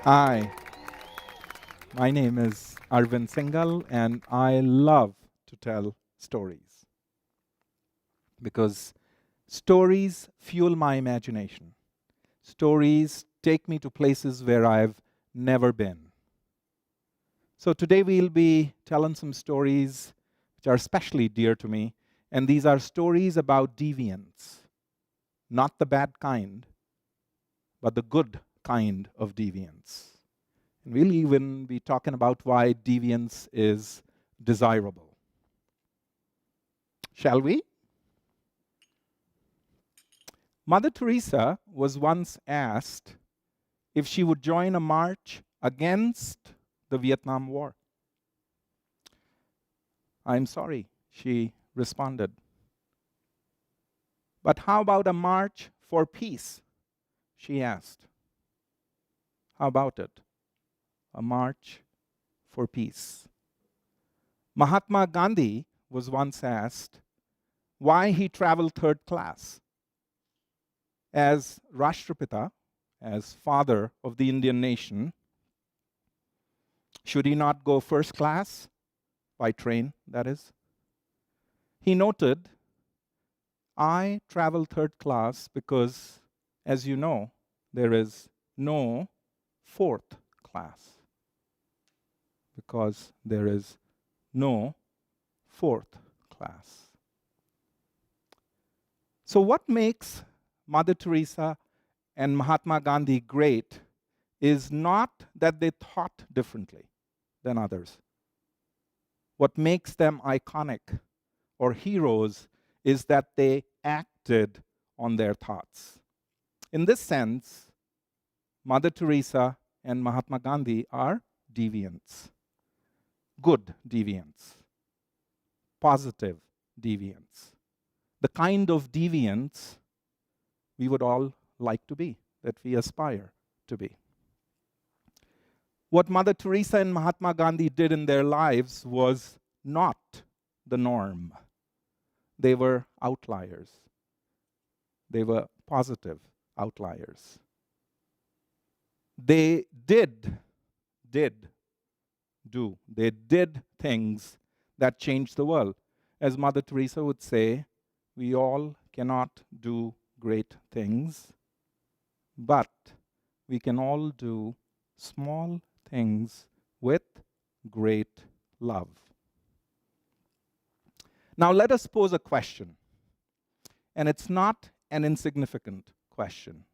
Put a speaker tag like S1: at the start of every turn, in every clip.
S1: Hi, my name is Arvind Singhal, and I love to tell stories because stories fuel my imagination. Stories take me to places where I've never been. So today we'll be telling some stories which are especially dear to me, and these are stories about deviance, not the bad kind, but the good kind of deviance. And we'll even be talking about why deviance is desirable. Shall we? Mother Teresa was once asked if she would join a march against the Vietnam War. I'm sorry, she responded. But how about a march for peace? She asked. How about it? A march for peace. Mahatma Gandhi was once asked why he traveled third class. As Rashtrapita, as father of the Indian nation, should he not go first class, by train, that is? He noted, I travel third class because, as you know, there is no fourth class. Because there is no fourth class. So what makes Mother Teresa and Mahatma Gandhi great is not that they thought differently than others. What makes them iconic or heroes is that they acted on their thoughts. In this sense, Mother Teresa and Mahatma Gandhi are deviants. Good deviants. Positive deviants. The kind of deviants we would all like to be, that we aspire to be. What Mother Teresa and Mahatma Gandhi did in their lives was not the norm. They were outliers. They were positive outliers. They did things that changed the world. As Mother Teresa would say, we all cannot do great things, but we can all do small things with great love. Now let us pose a question, and it's not an insignificant question.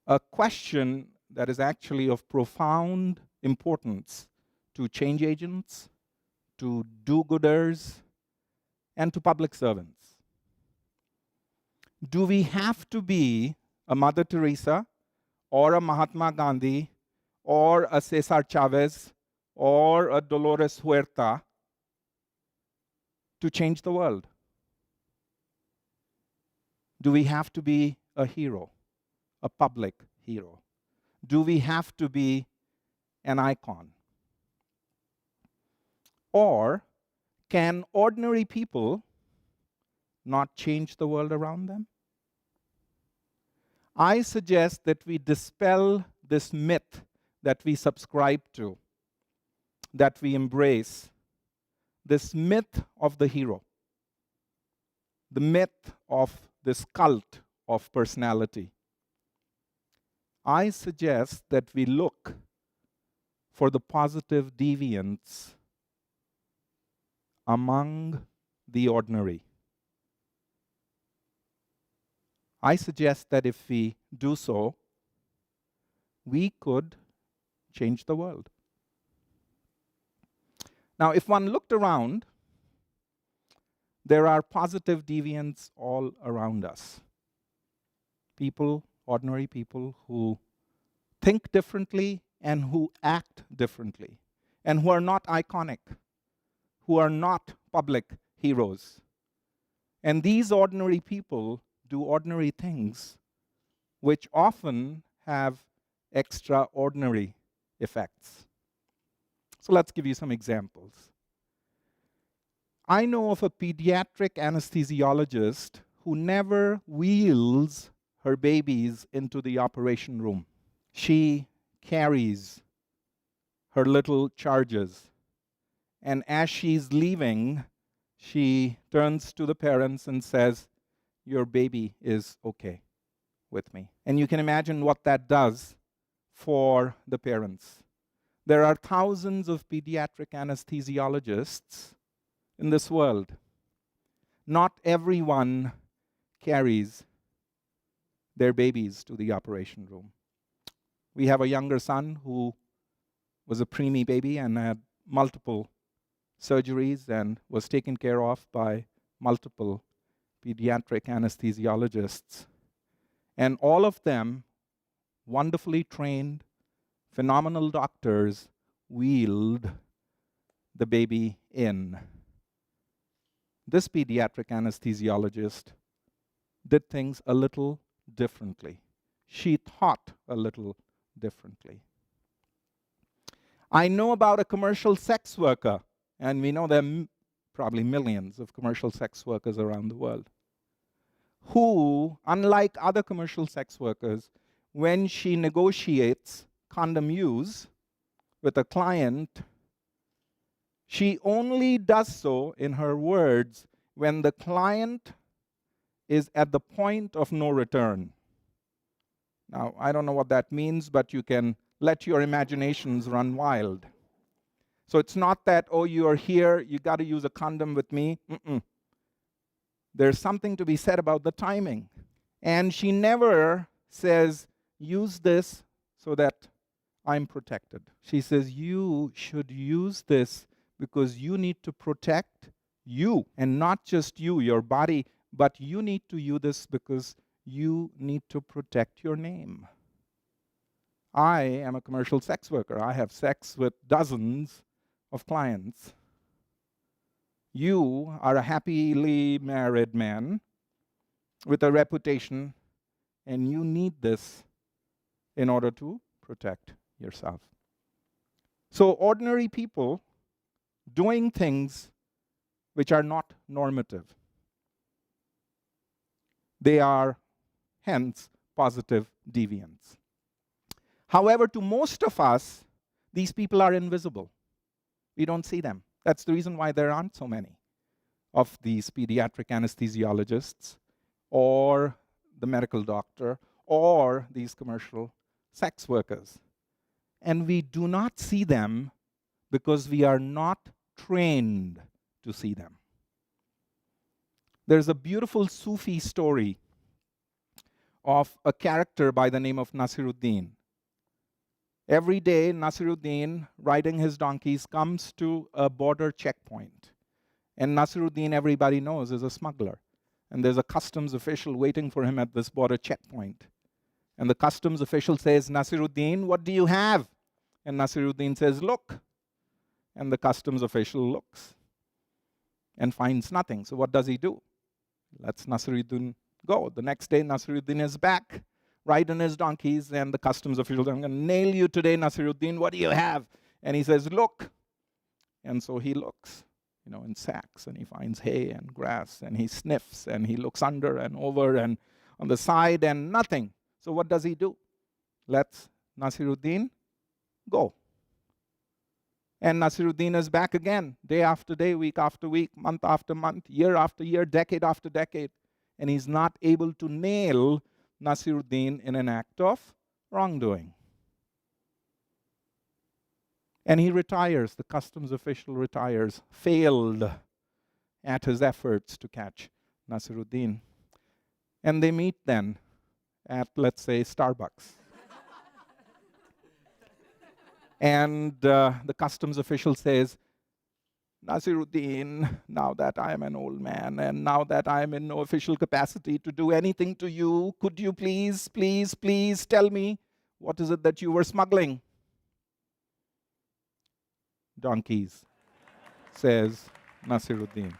S1: A question that is actually of profound importance to change agents, to do-gooders, and to public servants. Do we have to be a Mother Teresa or a Mahatma Gandhi or a Cesar Chavez or a Dolores Huerta to change the world? Do we have to be a hero, a public hero? Do we have to be an icon? Or can ordinary people not change the world around them? I suggest that we dispel this myth that we subscribe to, that we embrace, this myth of the hero, the myth of this cult of personality. I suggest that we look for the positive deviants among the ordinary. I suggest that if we do so, we could change the world. Now, if one looked around, there are positive deviants all around us. People, ordinary people who think differently and who act differently, and who are not iconic, who are not public heroes. And these ordinary people do ordinary things which often have extraordinary effects. So let's give you some examples. I know of a pediatric anesthesiologist who never wheels her babies into the operation room. She carries her little charges. And as she's leaving, she turns to the parents and says, "Your baby is okay with me." And you can imagine what that does for the parents. There are thousands of pediatric anesthesiologists in this world. Not everyone carries their babies to the operation room. We have a younger son who was a preemie baby and had multiple surgeries and was taken care of by multiple pediatric anesthesiologists. And all of them, wonderfully trained, phenomenal doctors, wheeled the baby in. This pediatric anesthesiologist did things a little differently. She thought a little differently. I know about a commercial sex worker, and we know there are probably millions of commercial sex workers around the world, who, unlike other commercial sex workers, when she negotiates condom use with a client, she only does so, in her words, when the client is at the point of no return. Now, I don't know what that means, but you can let your imaginations run wild. So it's not that, oh, you are here, you got to use a condom with me. There's something to be said about the timing. And she never says, use this so that I'm protected. She says, you should use this because you need to protect you, and not just you, your body, but you need to use this because you need to protect your name. I am a commercial sex worker. I have sex with dozens of clients. You are a happily married man with a reputation, and you need this in order to protect yourself. So ordinary people doing things which are not normative, they are hence positive deviants. However, to most of us, these people are invisible. We don't see them. That's the reason why there aren't so many of these pediatric anesthesiologists or the medical doctor or these commercial sex workers. And we do not see them because we are not trained to see them. There's a beautiful Sufi story of a character by the name of Nasiruddin. Every day, Nasiruddin, riding his donkeys, comes to a border checkpoint. And Nasiruddin, everybody knows, is a smuggler. And there's a customs official waiting for him at this border checkpoint. And the customs official says, Nasiruddin, what do you have? And Nasiruddin says, look. And the customs official looks and finds nothing. So what does he do? Lets Nasiruddin go. The next day, Nasiruddin is back, riding his donkeys, and the customs official says, I'm going to nail you today, Nasiruddin. What do you have? And he says, look. And so he looks, in sacks, and he finds hay and grass, and he sniffs, and he looks under and over and on the side, and nothing. So what does he do? Lets Nasiruddin go. And Nasiruddin is back again, day after day, week after week, month after month, year after year, decade after decade. And he's not able to nail Nasiruddin in an act of wrongdoing. And he retires, the customs official retires, failed at his efforts to catch Nasiruddin. And they meet then at, let's say, Starbucks. And the customs official says, Nasiruddin, now that I am an old man and now that I am in no official capacity to do anything to you, could you please tell me what is it that you were smuggling? Donkeys, says Nasiruddin.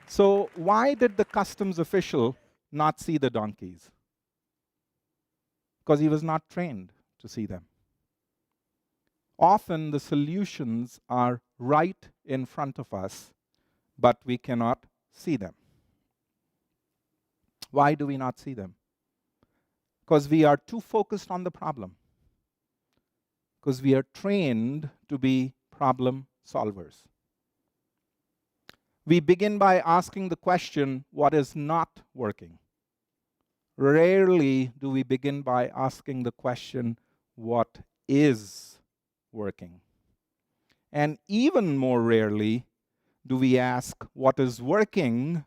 S1: So why did the customs official not see the donkeys? Because he was not trained to see them. Often the solutions are right in front of us, but we cannot see them. Why do we not see them? Because we are too focused on the problem. because we are trained to be problem solvers. We begin by asking the question, what is not working? Rarely do we begin by asking the question, what is working? And even more rarely do we ask what is working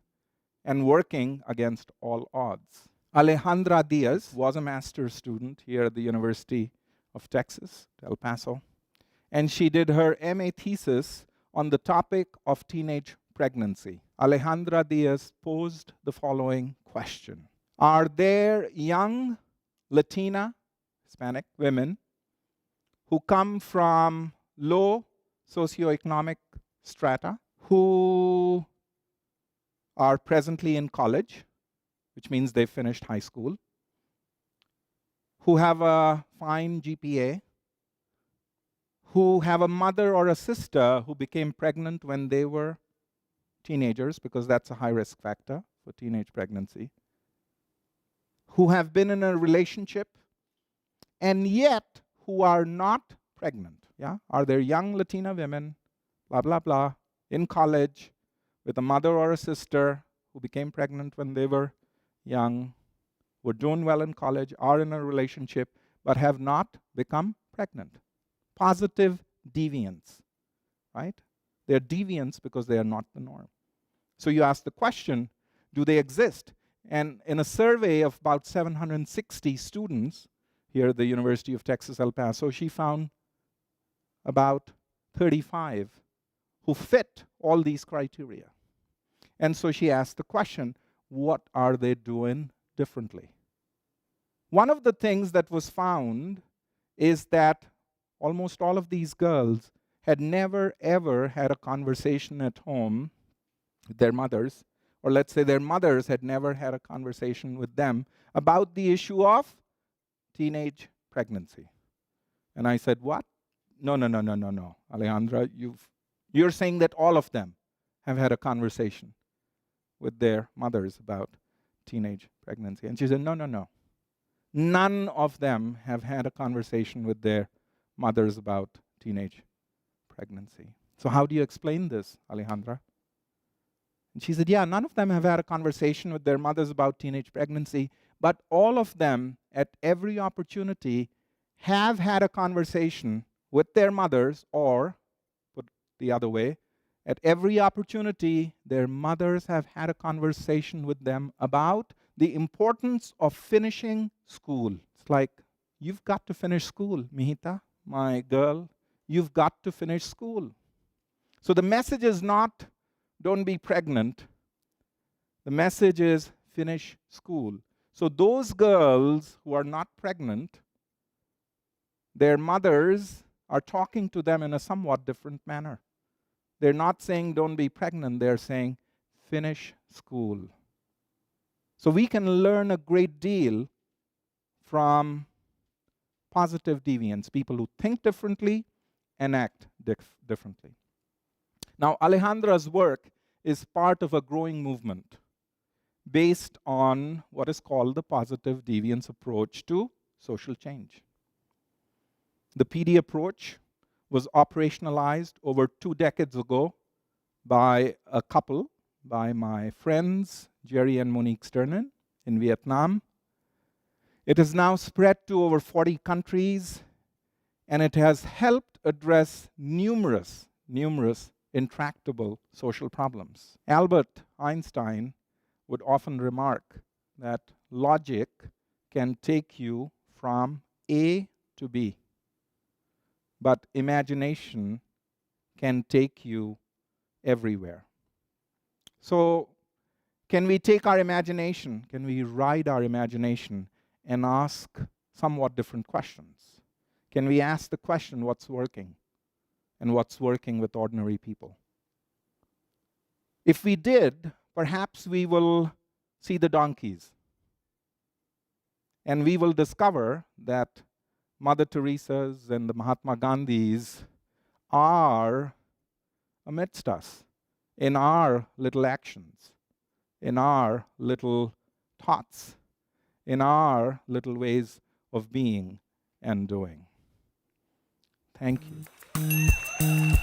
S1: and working against all odds. Alejandra Diaz was a master's student here at the University of Texas, El Paso, and she did her MA thesis on the topic of teenage pregnancy. Alejandra Diaz posed the following question: are there young Latina, Hispanic women who come from low socioeconomic strata, who are presently in college, which means they finished high school, who have a fine GPA, who have a mother or a sister who became pregnant when they were teenagers, because that's a high risk factor for teenage pregnancy, who have been in a relationship and yet who are not pregnant? Yeah? Are there young Latina women, blah, blah, blah, in college with a mother or a sister who became pregnant when they were young, were doing well in college, are in a relationship, but have not become pregnant? Positive deviance, right? They're deviants because they are not the norm. So you ask the question, do they exist? And in a survey of about 760 students here at the University of Texas, El Paso, she found about 35 who fit all these criteria. And so she asked the question, what are they doing differently? One of the things that was found is that almost all of these girls had never, ever had a conversation at home with their mothers, or let's say their mothers had never had a conversation with them about the issue of teenage pregnancy. And I said, what? No, Alejandra, you're saying that all of them have had a conversation with their mothers about teenage pregnancy. And she said, no. None of them have had a conversation with their mothers about teenage pregnancy. So how do you explain this, Alejandra? And she said, yeah, none of them have had a conversation with their mothers about teenage pregnancy, but all of them at every opportunity have had a conversation with their mothers, or, put the other way, at every opportunity, their mothers have had a conversation with them about the importance of finishing school. It's like, you've got to finish school, mijita, my girl. You've got to finish school. So the message is not, don't be pregnant. The message is, finish school. So those girls who are not pregnant, their mothers are talking to them in a somewhat different manner. They're not saying, don't be pregnant. They're saying, finish school. So we can learn a great deal from positive deviants, people who think differently and act differently. Now, Alejandra's work is part of a growing movement based on what is called the positive deviance approach to social change. The PD approach was operationalized over 2 decades ago by a couple, by my friends, Jerry and Monique Sternin in Vietnam. It has now spread to over 40 countries, and it has helped address numerous intractable social problems. Albert Einstein would often remark that logic can take you from A to B, but imagination can take you everywhere. So, can we take our imagination, can we ride our imagination and ask somewhat different questions? Can we ask the question, what's working? And what's working with ordinary people? If we did, perhaps we will see the donkeys. And we will discover that Mother Teresa's and the Mahatma Gandhis are amidst us in our little actions, in our little thoughts, in our little ways of being and doing. Thank you.